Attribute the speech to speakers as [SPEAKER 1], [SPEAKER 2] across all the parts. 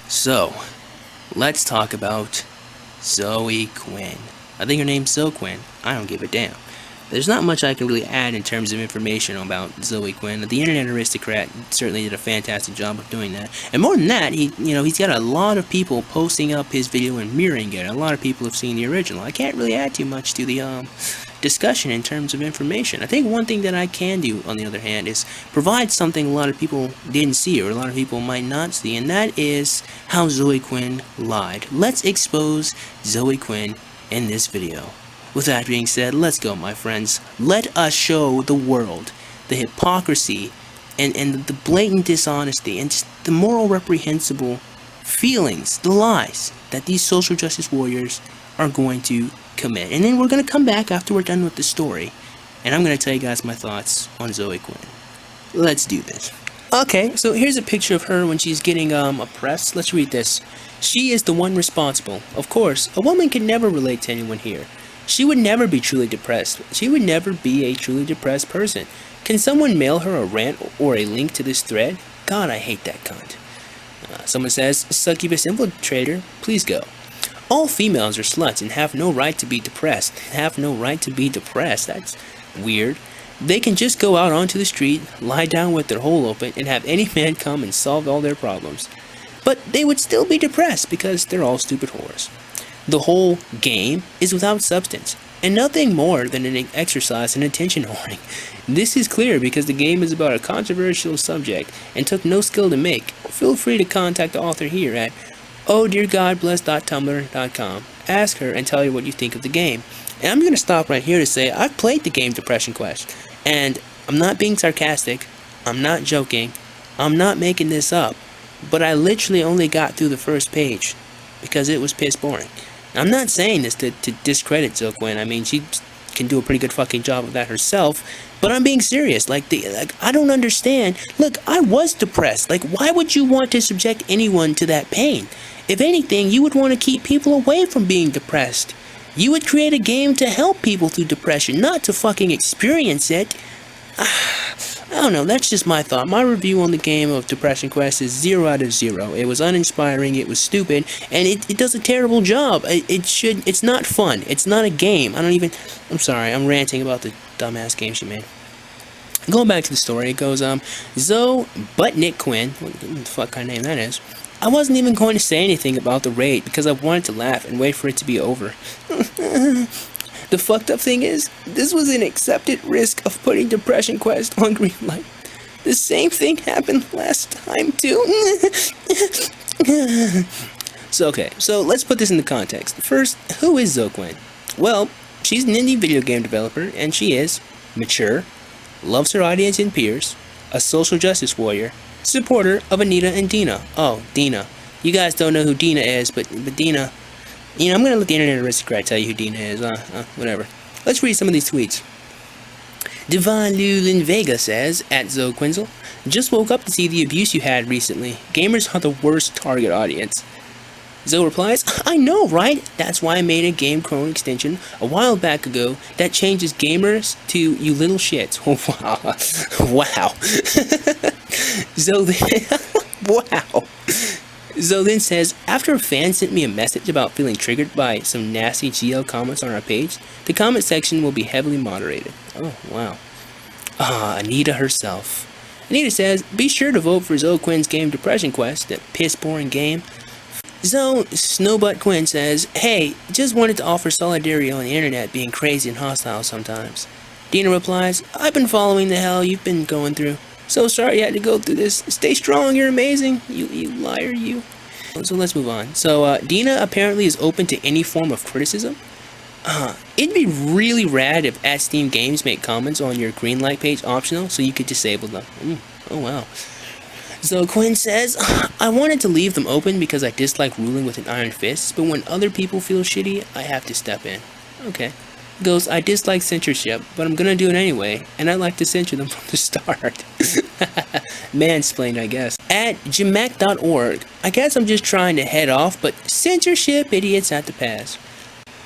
[SPEAKER 1] So, let's talk about Zoe Quinn. I think her name's Zoe Quinn. I don't give a damn. There's not much I can really add in terms of information about Zoe Quinn. The Internet Aristocrat certainly did a fantastic job of doing that. And more than that, he's got a lot of people posting up his video and mirroring it. A lot of people have seen the original. I can't really add too much to the discussion in terms of information. I think one thing that I can do, on the other hand, is provide something a lot of people didn't see, or a lot of people might not see, and that is how Zoe Quinn lied. Let's expose Zoe Quinn in this video. With that being said, let's go, my friends. Let us show the world the hypocrisy and the blatant dishonesty and just the moral reprehensible feelings, the lies that these social justice warriors are going to commit. And then we're going to come back after we're done with the story, and I'm going to tell you guys my thoughts on Zoe Quinn. Let's do this. Okay, so here's a picture of her when she's getting oppressed. Let's read this. She is the one responsible. Of course, a woman can never relate to anyone here. She would never be truly depressed. She would never be a truly depressed person. Can someone mail her a rant or a link to this thread? God, I hate that cunt. Someone says, Succubus infiltrator, please go. All females are sluts and have no right to be depressed. Have no right to be depressed. That's weird. They can just go out onto the street, lie down with their hole open, and have any man come and solve all their problems. But they would still be depressed because they're all stupid whores. The whole game is without substance, and nothing more than an exercise in attention whoring. This is clear because the game is about a controversial subject and took no skill to make. Feel free to contact the author here at ohdeargodbless.tumblr.com. Ask her and tell her what you think of the game. And I'm going to stop right here to say I've played the game Depression Quest, and I'm not being sarcastic, I'm not joking, I'm not making this up, but I literally only got through the first page because it was piss boring. I'm not saying this to discredit Zoe Quinn. I mean, she can do a pretty good fucking job of that herself, but I'm being serious. Like, I don't understand. Look, I was depressed. Like, why would you want to subject anyone to that pain? If anything, you would want to keep people away from being depressed. You would create a game to help people through depression, not to fucking experience it. I don't know, that's just my thought. My review on the game of Depression Quest is 0 out of 0. It was uninspiring, it was stupid, and it does a terrible job. It's not fun. It's not a game. I'm sorry, I'm ranting about the dumbass game she made. Going back to the story, it goes, Zoe Buttnick Quinn, what the fuck kind of name that is. I wasn't even going to say anything about the raid because I wanted to laugh and wait for it to be over. The fucked up thing is, this was an accepted risk of putting Depression Quest on Greenlight. The same thing happened last time too. So let's put this into context. First, who is Zoe Quinn? Well, she's an indie video game developer, and she is mature, loves her audience and peers, a social justice warrior, supporter of Anita and Dina. Oh, Dina. You guys don't know who Dina is, but Dina... You know, I'm gonna let the Internet Aristocrat tell you who Dina is, whatever. Let's read some of these tweets. Divine Lulin Vega says, at Zoe Quinzel, just woke up to see the abuse you had recently. Gamers are the worst target audience. Zoe replies, I know, right? That's why I made a Game Clone extension a while back ago that changes gamers to you little shits. Oh, wow. Wow. Zoe then says, after a fan sent me a message about feeling triggered by some nasty GL comments on our page, the comment section will be heavily moderated. Oh, wow. Anita herself. Anita says, be sure to vote for Zoe Quinn's game Depression Quest, that piss boring game. Zoe Snowbutt Quinn says, hey, just wanted to offer solidarity on the internet being crazy and hostile sometimes. Dina replies, I've been following the hell you've been going through. So sorry you had to go through this. Stay strong, you're amazing. You liar, you. So let's move on. So Dina apparently is open to any form of criticism. It'd be really rad if at Steam Games make comments on your Greenlight page optional so you could disable them. Oh wow. So Quinn says, I wanted to leave them open because I dislike ruling with an iron fist, but when other people feel shitty, I have to step in. Okay. Goes, I dislike censorship, but I'm gonna do it anyway, and I like to censor them from the start. Mansplained, I guess. At gmac.org, I guess I'm just trying to head off, but censorship idiots have to pass.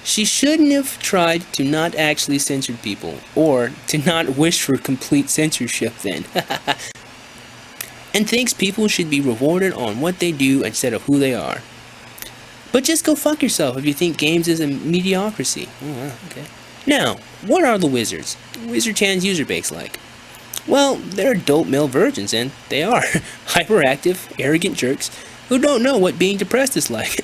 [SPEAKER 1] She shouldn't have tried to not actually censor people, or to not wish for complete censorship then. and thinks people should be rewarded on what they do instead of who they are. But just go fuck yourself if you think games is a mediocrity. Oh, wow, okay. Now, what are the wizards? Wizard Chan's user base like? Well, they're adult male virgins, and they are hyperactive, arrogant jerks who don't know what being depressed is like.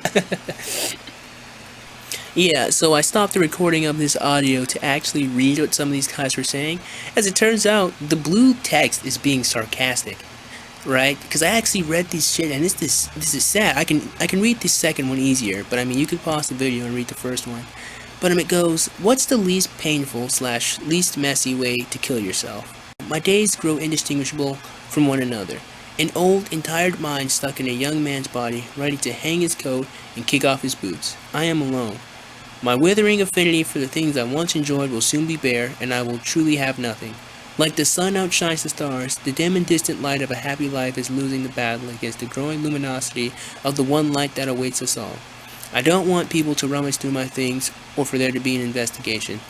[SPEAKER 1] Yeah, so I stopped the recording of this audio to actually read what some of these guys were saying. As it turns out, the blue text is being sarcastic, right? Because I actually read this shit, and this is sad. I can read the second one easier, but I mean, you could pause the video and read the first one. But it goes, what's the least painful / least messy way to kill yourself? My days grow indistinguishable from one another. An old and tired mind stuck in a young man's body, ready to hang his coat and kick off his boots. I am alone. My withering affinity for the things I once enjoyed will soon be bare, and I will truly have nothing. Like the sun outshines the stars, the dim and distant light of a happy life is losing the battle against the growing luminosity of the one light that awaits us all. I don't want people to rummage through my things, or for there to be an investigation.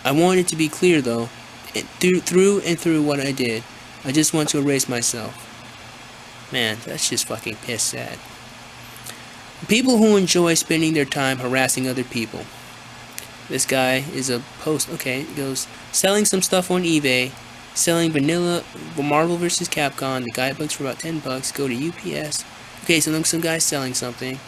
[SPEAKER 1] I want it to be clear, though, through and through what I did. I just want to erase myself. Man, that's just fucking piss sad. People who enjoy spending their time harassing other people. This guy is a post. Okay, it goes selling some stuff on eBay, selling vanilla Marvel vs. Capcom. The guidebooks for about $10. Go to UPS. Okay, so some guy's selling something.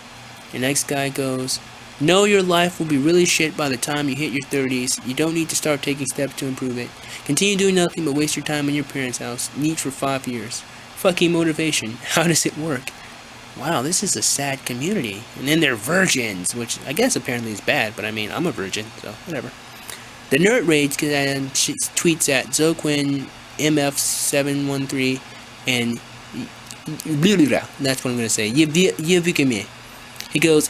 [SPEAKER 1] The next guy goes, know your life will be really shit by the time you hit your 30s. You don't need to start taking steps to improve it. Continue doing nothing but waste your time in your parents' house. Neat for 5 years. Fucking motivation. How does it work? Wow, this is a sad community. And then they're virgins, which I guess apparently is bad, but I mean, I'm a virgin, so whatever. The Nerd Rage she tweets at Zoe Quinn, MF713, and that's what I'm going to say. He goes,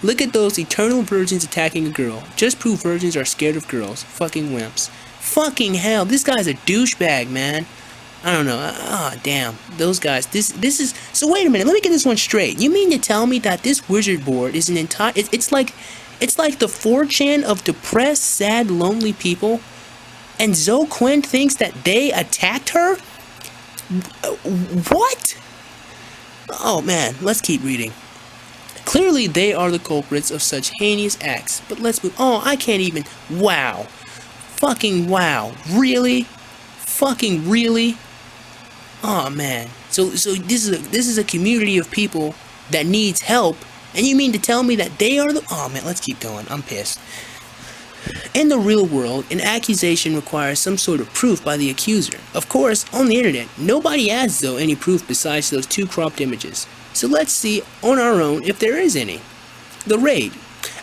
[SPEAKER 1] look at those eternal virgins attacking a girl. Just prove virgins are scared of girls. Fucking wimps. Fucking hell, this guy's a douchebag, man. I don't know. Damn. Those guys. This is. So wait a minute. Let me get this one straight. You mean to tell me that this wizard board is an entire? It's like the 4chan of depressed, sad, lonely people, and Zoe Quinn thinks that they attacked her. What? Oh man. Let's keep reading. Clearly, they are the culprits of such heinous acts. But let's move. Oh, I can't even. Wow. Fucking wow. Really? Fucking really? Oh man. So this is a community of people that needs help, and you mean to tell me that they are the? Oh man, let's keep going. I'm pissed. In the real world, an accusation requires some sort of proof by the accuser. Of course, on the internet, nobody has though any proof besides those 2 cropped images. So let's see on our own if there is any. The raid.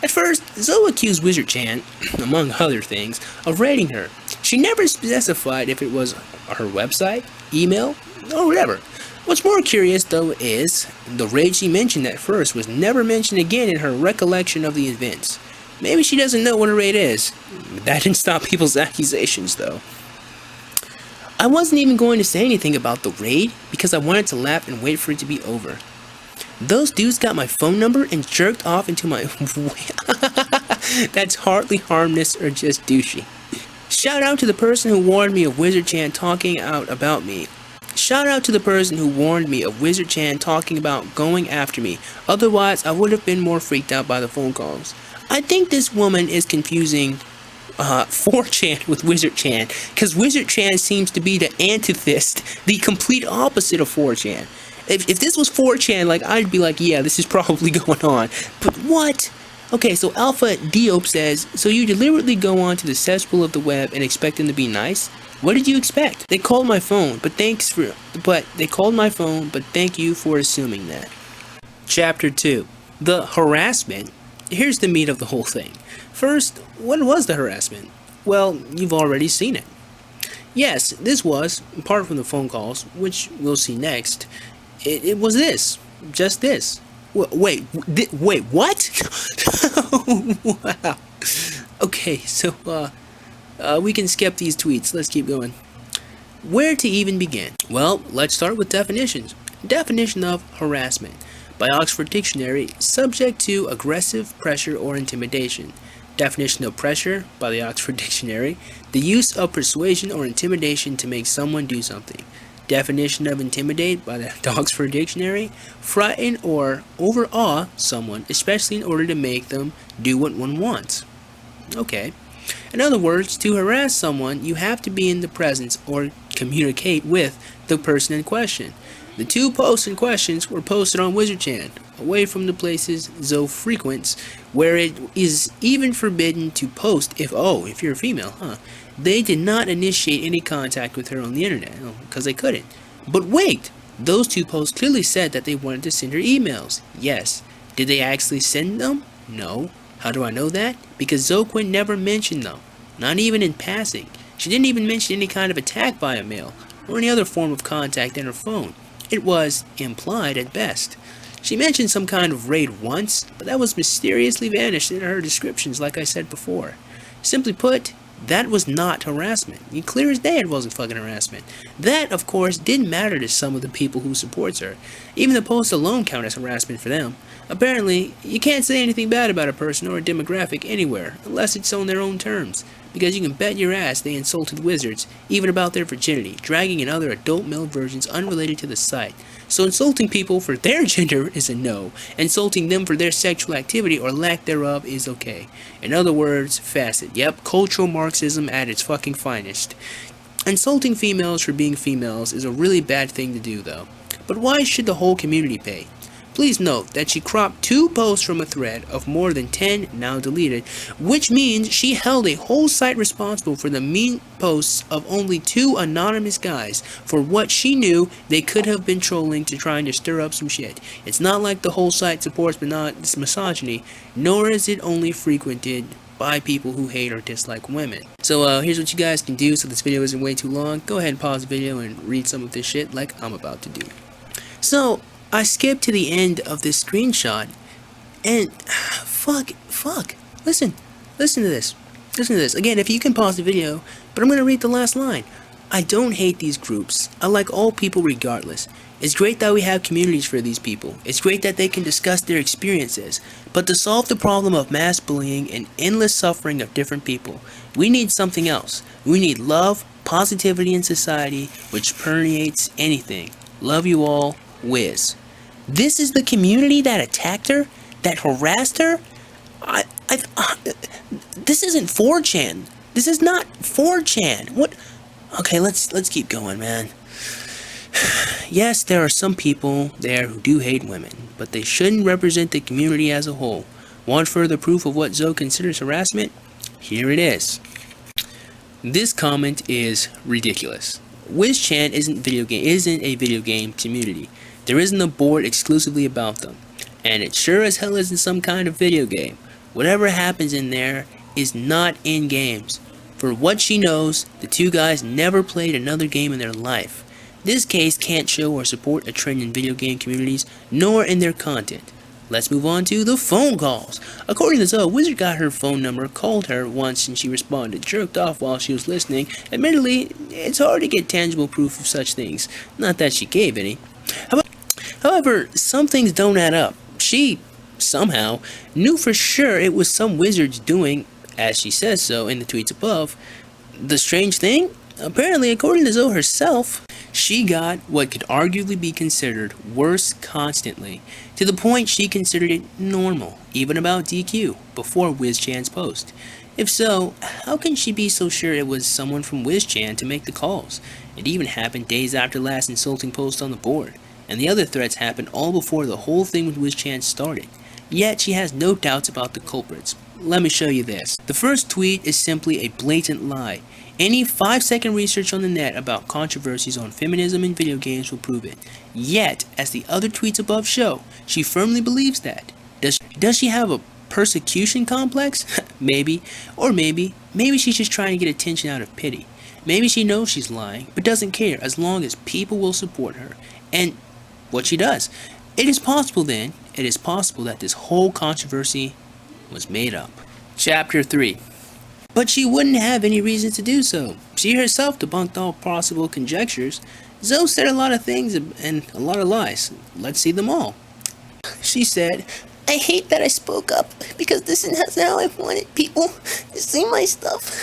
[SPEAKER 1] At first, Zoe accused Wizard Chan, among other things, of raiding her. She never specified if it was her website, email, or whatever. What's more curious, though, is the raid she mentioned at first was never mentioned again in her recollection of the events. Maybe she doesn't know what a raid is. That didn't stop people's accusations, though. I wasn't even going to say anything about the raid because I wanted to laugh and wait for it to be over. Those dudes got my phone number and jerked off into my... That's hardly harmless or just douchey. Shout out to the person who warned me of Wizard Chan talking out about me. Shout out to the person who warned me of Wizard Chan talking about going after me. Otherwise, I would have been more freaked out by the phone calls. I think this woman is confusing 4chan with Wizard Chan, because Wizard Chan seems to be the antithesis, the complete opposite of 4chan. If this was 4chan, like, I'd be like, yeah, this is probably going on. But what? Okay, so Alpha Diop says, so you deliberately go on to the cesspool of the web and expect them to be nice? What did you expect? They called my phone, but thank you for assuming that. Chapter 2. The harassment. Here's the meat of the whole thing. First, what was the harassment? Well, you've already seen it. Yes, this was, apart from the phone calls, which we'll see next, it was this. Just this. Wait, what? Wow. Okay, so, we can skip these tweets. Let's keep going. Where to even begin? Well, let's start with definitions. Definition of harassment. By Oxford Dictionary, subject to aggressive pressure or intimidation. Definition of pressure, by the Oxford Dictionary, the use of persuasion or intimidation to make someone do something. Definition of intimidate by the Oxford Dictionary: frighten or overawe someone, especially in order to make them do what one wants. Okay. In other words, to harass someone, you have to be in the presence or communicate with the person in question. The two posts in questions were posted on WizardChan, away from the places Zoe frequents, where it is even forbidden to post if you're a female, They did not initiate any contact with her on the internet, because they couldn't. But wait, those two posts clearly said that they wanted to send her emails. Yes. Did they actually send them? No. How do I know that? Because Zoe Quinn never mentioned them, not even in passing. She didn't even mention any kind of attack via mail, or any other form of contact in her phone. It was implied at best. She mentioned some kind of raid once, but that was mysteriously vanished in her descriptions like I said before. Simply put, that was not harassment. Clear as day it wasn't fucking harassment. That, of course, didn't matter to some of the people who supports her. Even the post alone counted as harassment for them. Apparently, you can't say anything bad about a person or a demographic anywhere, unless it's on their own terms. Because you can bet your ass they insulted wizards, even about their virginity, dragging in other adult male versions unrelated to the site. So insulting people for their gender is a no. Insulting them for their sexual activity or lack thereof is okay. In other words, facet. Yep, cultural Marxism at its fucking finest. Insulting females for being females is a really bad thing to do though. But why should the whole community pay? Please note that she cropped 2 posts from a thread of more than 10 now deleted, which means she held a whole site responsible for the mean posts of only 2 anonymous guys for what she knew they could have been trolling to trying to stir up some shit. It's not like the whole site supports misogyny, nor is it only frequented by people who hate or dislike women. So here's what you guys can do so this video isn't way too long. Go ahead and pause the video and read some of this shit like I'm about to do. So I skipped to the end of this screenshot, and fuck, listen to this, again, if you can pause the video, but I'm gonna read the last line. I don't hate these groups, I like all people regardless. It's great that we have communities for these people, it's great that they can discuss their experiences, but to solve the problem of mass bullying and endless suffering of different people, we need something else. We need love, positivity in society, which permeates anything. Love you all, Wiz. This is the community that attacked her? That harassed her? This isn't 4chan. This is not 4chan. What? Okay, let's keep going, man. Yes, there are some people there who do hate women, but they shouldn't represent the community as a whole. Want further proof of what Zoe considers harassment? Here it is. This comment is ridiculous. WizChan isn't a video game community. There isn't a board exclusively about them, and it sure as hell isn't some kind of video game. Whatever happens in there is not in games. For what she knows, the 2 guys never played another game in their life. This case can't show or support a trend in video game communities, nor in their content. Let's move on to the phone calls. According to Zoe, Wizard got her phone number, called her once, and she responded, jerked off while she was listening. Admittedly, it's hard to get tangible proof of such things. Not that she gave any. However, some things don't add up. She, somehow, knew for sure it was some wizards doing, as she says so in the tweets above. The strange thing? Apparently, according to Zoe herself, she got what could arguably be considered worse constantly, to the point she considered it normal, even about DQ, before WizChan's post. If so, how can she be so sure it was someone from WizChan to make the calls? It even happened days after last insulting post on the board, and the other threats happened all before the whole thing with WizChan started. Yet she has no doubts about the culprits. Let me show you this. The first tweet is simply a blatant lie. Any 5-second research on the net about controversies on feminism in video games will prove it. Yet, as the other tweets above show, she firmly believes that. Does she have a persecution complex? Maybe. Or maybe she's just trying to get attention out of pity. Maybe she knows she's lying, but doesn't care as long as people will support her. And what she does. It is possible that this whole controversy was made up. Chapter 3. But she wouldn't have any reason to do so. She herself debunked all possible conjectures. Zoe said a lot of things and a lot of lies. Let's see them all. She said, I hate that I spoke up because this is how I wanted people to see my stuff.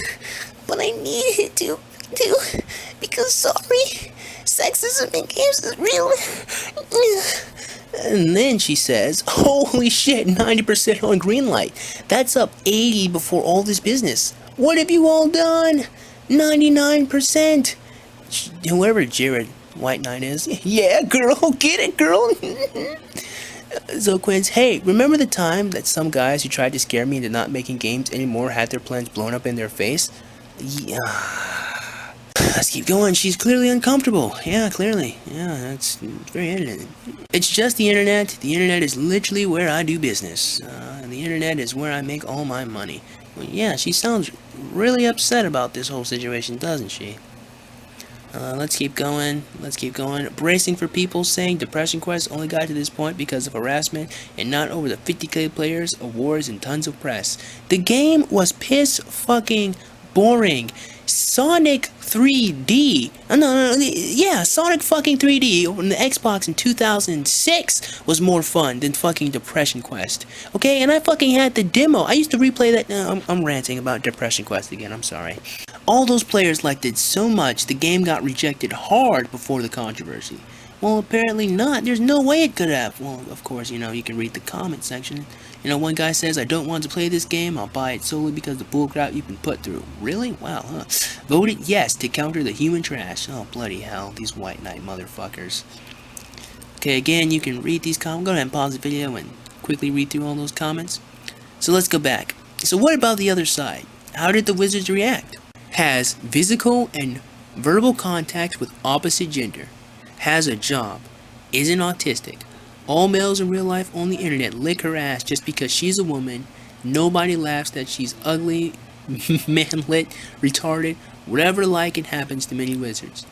[SPEAKER 1] But I needed to because sexism in games is real. And then she says, holy shit, 90% on green light. That's up 80 before all this business. What have you all done? 99%. Whoever Jared White Knight is. Yeah, girl, get it, girl. Zoe Quinn's, hey, remember the time that some guys who tried to scare me into not making games anymore had their plans blown up in their face? Yeah. Let's keep going. She's clearly uncomfortable. Yeah, clearly. Yeah, that's very evident. It's just the internet. The internet is literally where I do business. The internet is where I make all my money. Well, yeah, she sounds really upset about this whole situation, doesn't she? Let's keep going. Let's keep going. Bracing for people saying Depression Quest only got to this point because of harassment and not over the 50k players, awards, and tons of press. The game was piss fucking boring. Sonic 3D. Sonic fucking 3D on the Xbox in 2006 was more fun than fucking Depression Quest. Okay, and I fucking had the demo. I used to replay that. I'm ranting about Depression Quest again. I'm sorry. All those players liked it so much, the game got rejected hard before the controversy. Well, apparently not. There's no way it could have. Well, of course, you can read the comment section. One guy says, I don't want to play this game. I'll buy it solely because of the bullcrap you've been put through. Really? Wow, huh? Voted yes to counter the human trash. Oh, bloody hell. These White Knight motherfuckers. Okay, again, you can read these comments. Go ahead and pause the video and quickly read through all those comments. So let's go back. So what about the other side? How did the wizards react? Has physical and verbal contact with opposite gender. Has a job. Isn't autistic. All males in real life on the internet lick her ass just because she's a woman. Nobody laughs that she's ugly, manlit, retarded, whatever like it happens to many wizards.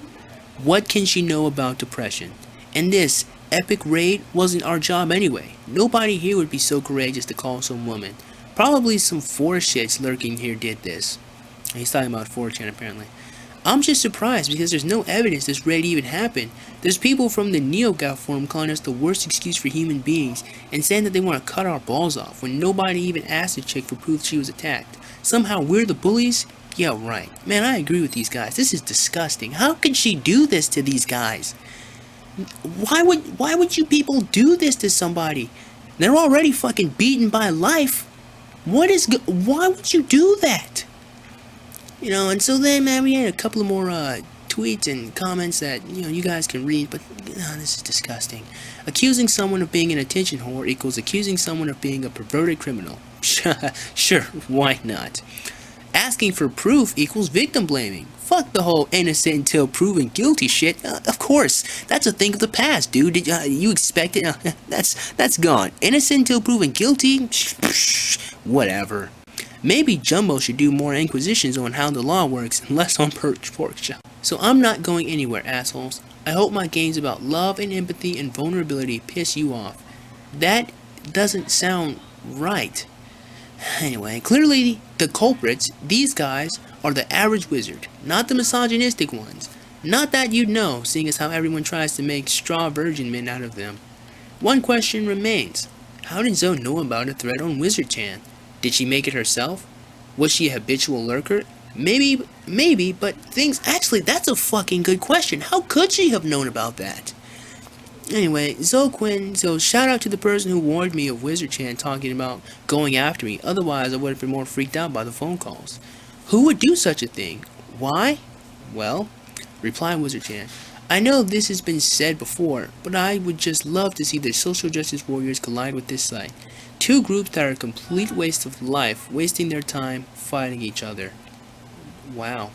[SPEAKER 1] What can she know about depression? And this epic raid wasn't our job anyway. Nobody here would be so courageous to call some woman. Probably some 4shits lurking here did this. He's talking about 4chan apparently. I'm just surprised because there's no evidence this raid even happened. There's people from the NeoGAF forum calling us the worst excuse for human beings and saying that they want to cut our balls off when nobody even asked the chick for proof she was attacked. Somehow we're the bullies? Yeah, right. Man, I agree with these guys. This is disgusting. How could she do this to these guys? Why would you people do this to somebody? They're already fucking beaten by life. Why would you do that? And so then, man, we had a couple of more tweets and comments that, you guys can read, but this is disgusting. Accusing someone of being an attention whore equals accusing someone of being a perverted criminal. Sure, why not? Asking for proof equals victim blaming. Fuck the whole innocent until proven guilty shit. Of course, that's a thing of the past, dude. Did you expect it? That's gone. Innocent until proven guilty? Whatever. Maybe Jumbo should do more inquisitions on how the law works and less on pork chop. So I'm not going anywhere, assholes. I hope my games about love and empathy and vulnerability piss you off. That doesn't sound right. Anyway, clearly the culprits, these guys, are the average wizard, not the misogynistic ones. Not that you'd know, seeing as how everyone tries to make straw virgin men out of them. One question remains. How did Zoe know about a thread on Wizard Chan? Did she make it herself? Was she a habitual lurker? Maybe, but actually, that's a fucking good question. How could she have known about that? Anyway, Zoe Quinn, so shout out to the person who warned me of Wizard Chan talking about going after me. Otherwise, I would have been more freaked out by the phone calls. Who would do such a thing? Why? Well, reply Wizard Chan. I know this has been said before, but I would just love to see the social justice warriors collide with this site. Two groups that are a complete waste of life, wasting their time fighting each other. Wow.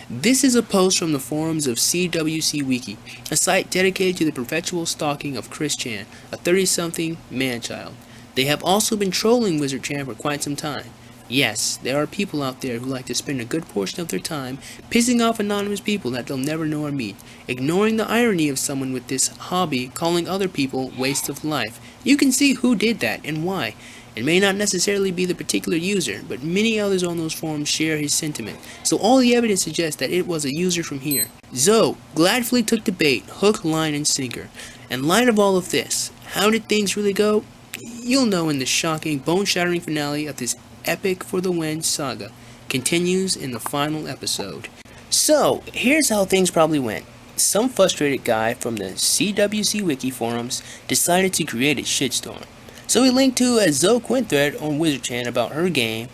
[SPEAKER 1] This is a post from the forums of CWC Wiki, a site dedicated to the perpetual stalking of Chris Chan, a 30-something man-child. They have also been trolling Wizard Chan for quite some time. Yes, there are people out there who like to spend a good portion of their time pissing off anonymous people that they'll never know or meet, ignoring the irony of someone with this hobby calling other people wastes of life. You can see who did that and why. It may not necessarily be the particular user, but many others on those forums share his sentiment, so all the evidence suggests that it was a user from here. Zoe gladly took the bait, hook, line, and sinker. In light of all of this, how did things really go? You'll know in the shocking, bone-shattering finale of this epic for the win saga. Continues in the final episode. So, here's how things probably went. some frustrated guy from the CWC Wiki forums decided to create a shitstorm. So he linked to a Zoe Quinn thread on WizardChan about her game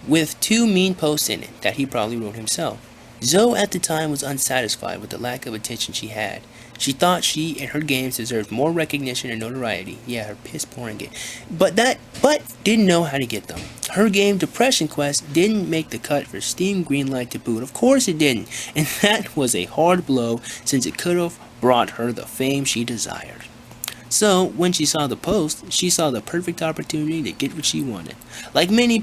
[SPEAKER 1] with 2 mean posts in it that he probably wrote himself. Zoe at the time was unsatisfied with the lack of attention she had. She thought she and her games deserved more recognition and notoriety. Yeah, her piss pouring game. But didn't know how to get them. Her game Depression Quest didn't make the cut for Steam Greenlight to boot. Of course it didn't. And that was a hard blow since it could have brought her the fame she desired. So, when she saw the post, she saw the perfect opportunity to get what she wanted. Like many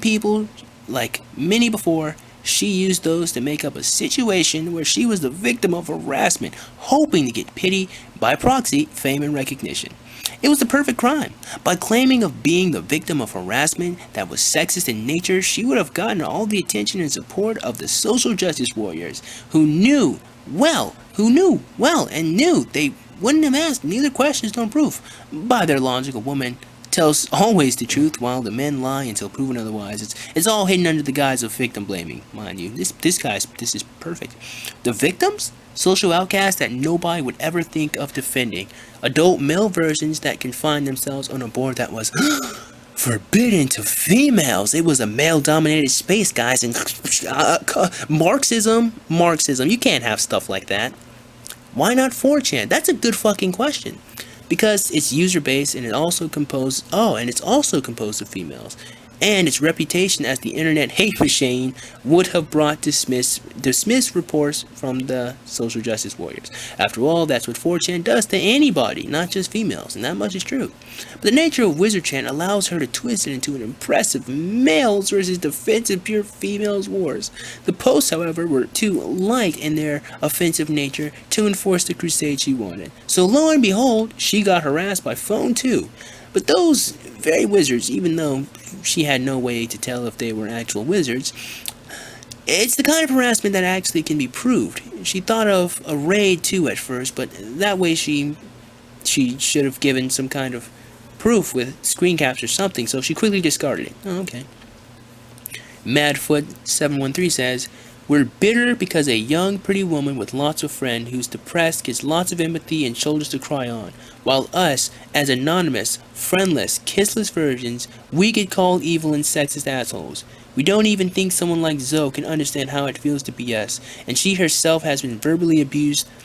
[SPEAKER 1] before, she used those to make up a situation where she was the victim of harassment, hoping to get pity, by proxy, fame and recognition. It was the perfect crime. By claiming of being the victim of harassment that was sexist in nature, she would have gotten all the attention and support of the social justice warriors who knew well and knew they wouldn't have asked neither questions nor proof. By their logic, a woman tells always the truth while the men lie until proven otherwise. It's all hidden under the guise of victim blaming, mind you. This is perfect. The victims? Social outcasts that nobody would ever think of defending. Adult male versions that can find themselves on a board that was forbidden to females. It was a male-dominated space, guys, and Marxism. You can't have stuff like that. Why not 4chan? That's a good fucking question. Because it's user based and it's also composed of females. And its reputation as the internet hate machine would have brought dismissed reports from the social justice warriors. After all, that's what 4chan does to anybody, not just females, and that much is true. But the nature of WizardChan allows her to twist it into an impressive males versus defensive pure females wars. The posts, however, were too light in their offensive nature to enforce the crusade she wanted. So lo and behold, she got harassed by phone too. But those very wizards, even though she had no way to tell if they were actual wizards, it's the kind of harassment that actually can be proved. She thought of a raid too at first, but that way she should have given some kind of proof with screen caps or something, so she quickly discarded it. Oh, okay. Madfoot713 says, "We're bitter because a young, pretty woman with lots of friends who's depressed gets lots of empathy and shoulders to cry on, while us, as anonymous, friendless, kissless versions, we get called evil and sexist assholes. We don't even think someone like Zoe can understand how it feels to be us, and she herself has been verbally abusing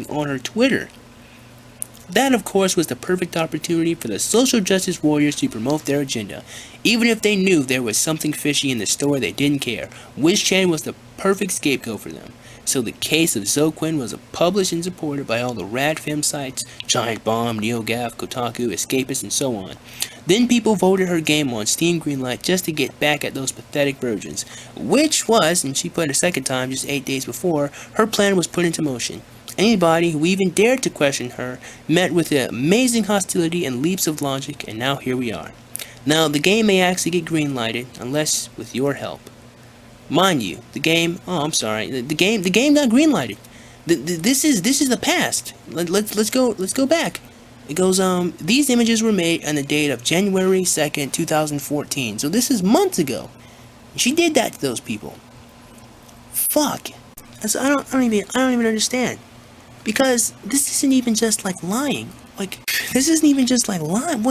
[SPEAKER 1] on her Twitter." That, of course, was the perfect opportunity for the social justice warriors to promote their agenda. Even if they knew there was something fishy in the story, they didn't care. WizChan was the perfect scapegoat for them. So the case of Zoe Quinn was published and supported by all the rad fem sites, Giant Bomb, NeoGAF, Kotaku, Escapist, and so on. Then people voted her game on Steam Greenlight just to get back at those pathetic virgins, which was, and she put it a second time just 8 days before, her plan was put into motion. Anybody who even dared to question her met with amazing hostility and leaps of logic, and now here we are. Now, the game may actually get greenlighted, unless with your help. Mind you, the game got greenlighted. This is the past. Let's go back. It goes, these images were made on the date of January 2nd, 2014. So this is months ago. She did that to those people. Fuck. I don't even understand. Because this isn't even just like lying. This isn't even just like lying.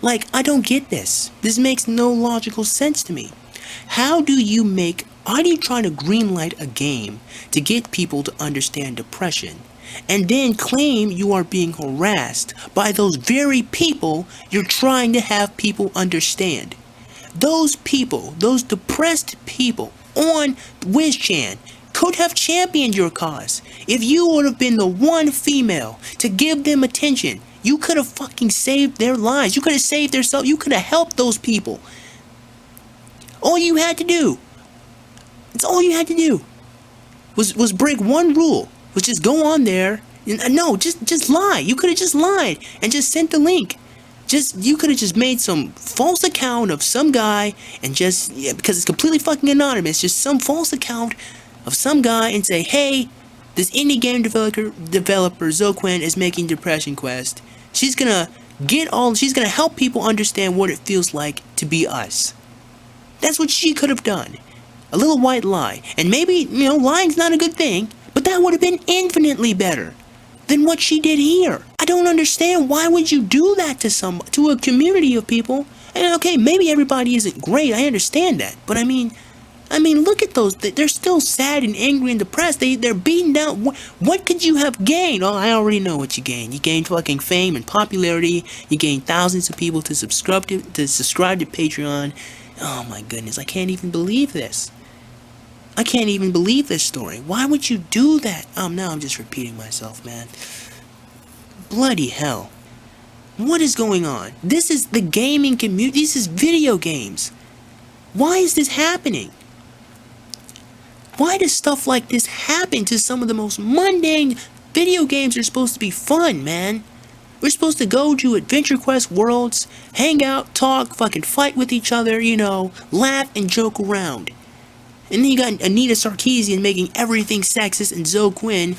[SPEAKER 1] I don't get this. This makes no logical sense to me. How do you try to greenlight a game to get people to understand depression, and then claim you are being harassed by those very people you're trying to have people understand? Those people, those depressed people on WizChan could have championed your cause. If you would have been the one female to give them attention, you could have fucking saved their lives. You could have saved yourself. You could have helped those people. All you had to do was break one rule, was just go on there. Just lie. You could have just lied and just sent the link. You could have just made some false account of some guy and because it's completely fucking anonymous, just some false account of some guy and say, hey, this indie game developer Zoe Quinn is making Depression Quest. She's gonna help people understand what it feels like to be us. That's what she could have done. A little white lie. And maybe, lying's not a good thing, but that would have been infinitely better than what she did here. I don't understand. Why would you do that to a community of people? And okay, maybe everybody isn't great. I understand that. But I mean, look at those. They're still sad and angry and depressed. They're beaten down. What could you have gained? Oh, I already know what you gained. You gained fucking fame and popularity. You gained thousands of people to subscribe to Patreon. Oh my goodness, I can't even believe this. I can't even believe this story. Why would you do that? Now I'm just repeating myself, man. Bloody hell. What is going on? This is the gaming community. This is video games. Why is this happening? Why does stuff like this happen to some of the most mundane video games? Are supposed to be fun, man. We're supposed to go to Adventure Quest worlds, hang out, talk, fucking fight with each other, laugh and joke around. And then you got Anita Sarkeesian making everything sexist, and Zoe Quinn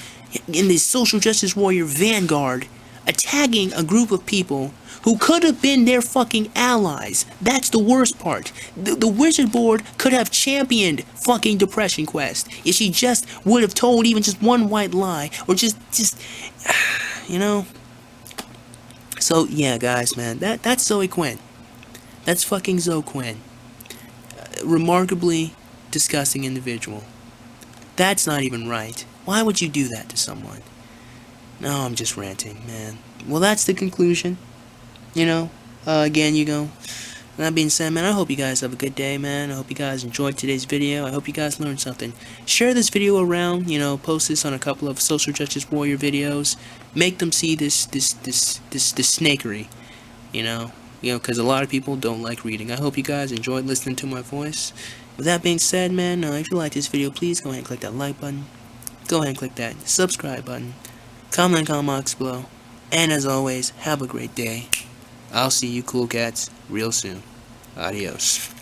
[SPEAKER 1] in this social justice warrior vanguard attacking a group of people who could have been their fucking allies. That's the worst part. The Wizard Board could have championed fucking Depression Quest if she just would have told even just one white lie, or just So yeah, guys, man, that's Zoe Quinn. That's fucking Zoe Quinn. Remarkably disgusting individual. That's not even right. Why would you do that to someone? No, I'm just ranting, man. Well, that's the conclusion. Again, that being said, man, I hope you guys have a good day, man. I hope you guys enjoyed today's video. I hope you guys learned something. Share this video around, post this on a couple of social justice warrior videos. Make them see this snakery, because a lot of people don't like reading. I hope you guys enjoyed listening to my voice. With that being said, man, if you like this video, please go ahead and click that like button. Go ahead and click that subscribe button. Comment in the comment box below. And as always, have a great day. I'll see you cool cats real soon. Adios.